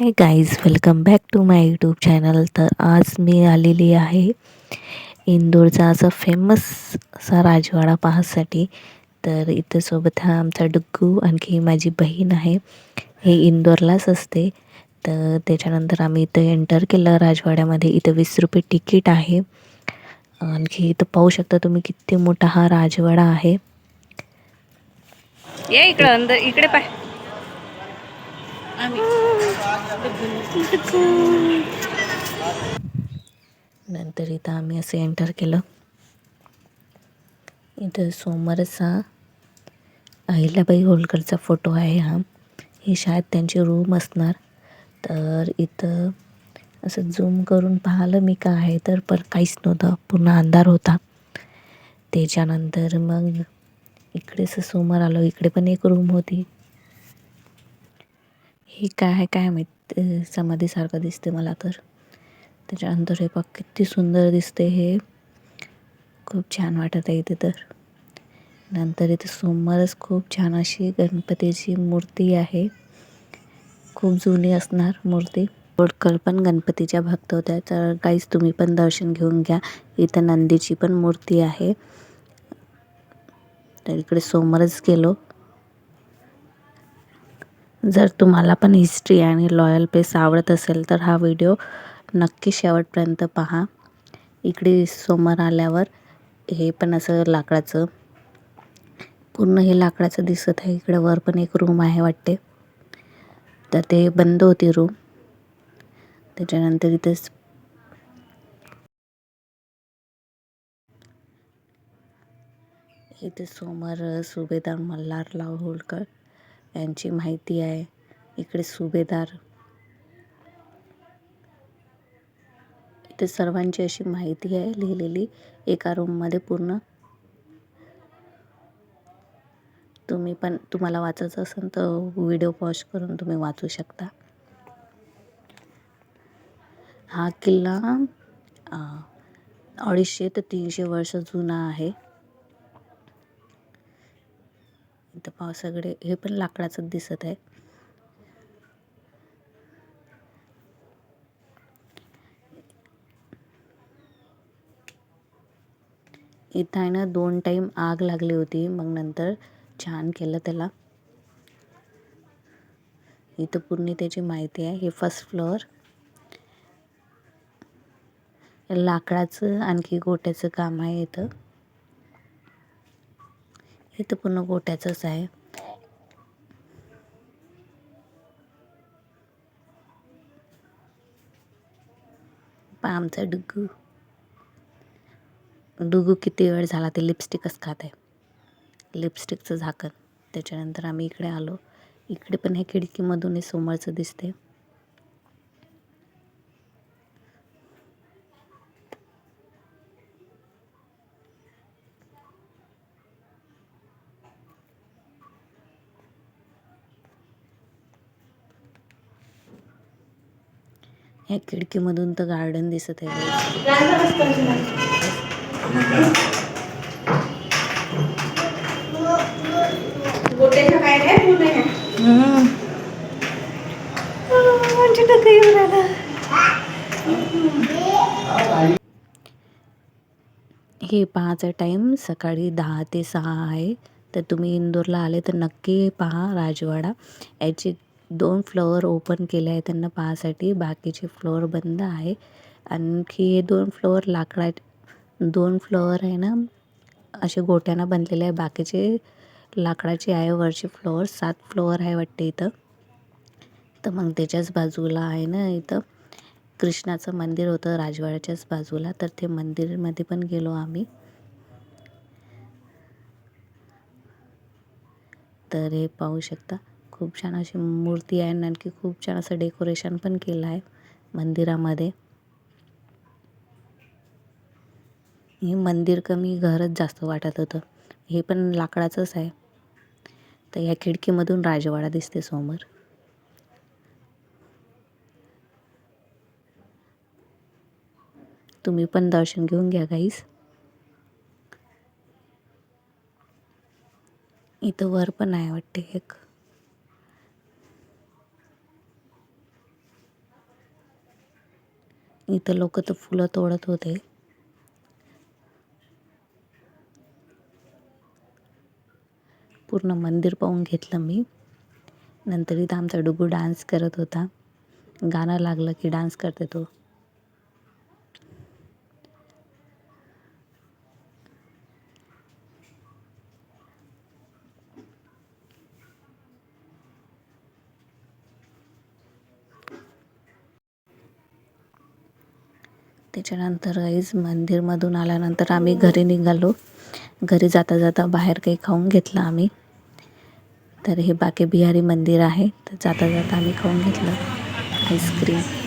High guys, welcome back to my YouTube channel. तर आज मी आलेली आहे इंदोरचा असा फेमस असा राजवाडा पाहण्यासाठी. तर इथं सोबत हा आमचा डुग्गू, आणखी माझी बहीण आहे. हे इंदोरलाच असते. तर त्याच्यानंतर आम्ही इथं एंटर केलं राजवाड्यामध्ये. इथं 20 रुपये तिकीट आहे. आणखी इथं पाहू शकता तुम्ही किती मोठा हा राजवाडा आहे. ये इकडं अंदर, इकडे पाय. नंतर इथं आम्ही असं एंटर केलं. इथं समोरचा अहिल्याबाई होळकरचा फोटो आहे. ही शायद त्यांची रूम असणार. तर इथं असं झूम करून पाहिलं मी काय आहे, तर पण काहीच नव्हतं, पूर्ण अंधार होता. त्याच्यानंतर मग इकडेच समोर आलो. इकडे पण एक रूम होती. हे काय आहे काय माहीत, समाधीसारखं दिसते मला तर. त्याच्यानंतर हे बघ किती सुंदर दिसते. हे खूप छान वाटत आहे इथे. तर नंतर इथे समोरच खूप छान अशी गणपतीची मूर्ती आहे. खूप जुनी असणार मूर्ती. होळकर पण गणपतीच्या भक्त होत्या. तर काहीच तुम्ही पण दर्शन घेऊन घ्या. इथं नंदीची पण मूर्ती आहे. तर इकडे समोरच गेलो. जर तुम्हाला पण हिस्ट्री आणि रॉयल प्लेस आवडत असेल तर हा व्हिडिओ नक्की शेवटपर्यंत पहा. इकडे समोर आल्यावर हे पण असं लाकडाचं, पूर्ण हे लाकडाचं दिसत आहे. इकडे वर पण एक रूम आहे वाटते. तर ते बंद होती रूम. त्याच्यानंतर इथे समोर सुभेदार मल्हारराव होळकर यांची माहिती आहे. इकडे सुभेदार, इथे सर्वांची अशी माहिती आहे लिहिलेली एका रूममध्ये पूर्ण. तुम्हाला वाचायचं असेल तर व्हिडिओ पॉज करून तुम्ही वाचू शकता. हा किल्ला 250 ते 300 वर्ष जुना आहे. इथं पाव सगळे हे पण लाकडाचं दिसत आहे. इथं आहे ना 2 टाईम आग लागली होती, मग नंतर छान केलं त्याला. इथं पूर्ण त्याची माहिती आहे. हे फर्स्ट फ्लोअर लाकडाचं आणखी गोट्याचं काम आहे. इथं पूर्ण गोट्याचंच आहे. आमचा डुगू किती वेळ झाला ते लिपस्टिकच खात आहे. लिपस्टिकचं झाकण. त्याच्यानंतर आम्ही इकडे आलो. इकडे पण हे खिडकीमधून हे समोरचं दिसते. ह्या खिडकीमधून तर गार्डन दिसत आहे. हे पहाचा टाईम सकाळी 10 ते 6 आहे. तर तुम्ही इंदोरला आले तर नक्की पहा राजवाडा. याचे 2 फ्लोअर ओपन केले आहे त्यांना पाहासाठी, बाकीचे फ्लोअर बंद आहे. आणखी हे 2 फ्लोअर 2 फ्लोअर आहे ना असे गोट्यानं बनलेले आहे. बाकीचे लाकडाचे आहे. वरचे फ्लोअर 7 फ्लोअर आहे वाटते इथं. तर मग त्याच्याच बाजूला आहे ना इथं कृष्णाचं मंदिर होतं राजवाड्याच्याच बाजूला. तर ते मंदिरमध्ये पण गेलो आम्ही. तर हे पाहू शकता खूप छान अशी मूर्ती आहे. आणखी खूप छान असं डेकोरेशन पण केलं आहे मंदिरामध्ये. हे मंदिर कमी घरच जास्त वाटत होतं. हे पण लाकडाचंच आहे. तर ह्या खिडकीमधून राजवाडा दिसते समोर. तुम्ही पण दर्शन घेऊन घ्या गाईस. इथं वर पण आहे वाटते एक. इथं लोक तर फुलं तोडत होते. पूर्ण मंदिर पाहून घेतलं मी. नंतर इथं आमचा डुगू डान्स करत होता. गाणं लागलं की डान्स करते तो. त्याच्यानंतर मंदिरमधून आल्यानंतर आम्ही घरी निघालो. घरी जाता जाता बाहेर काही खाऊन घेतलं आम्ही. तर हे बाके बिहारी मंदिर आहे. तर जाता जाता आम्ही खाऊन घेतलं आईस्क्रीम.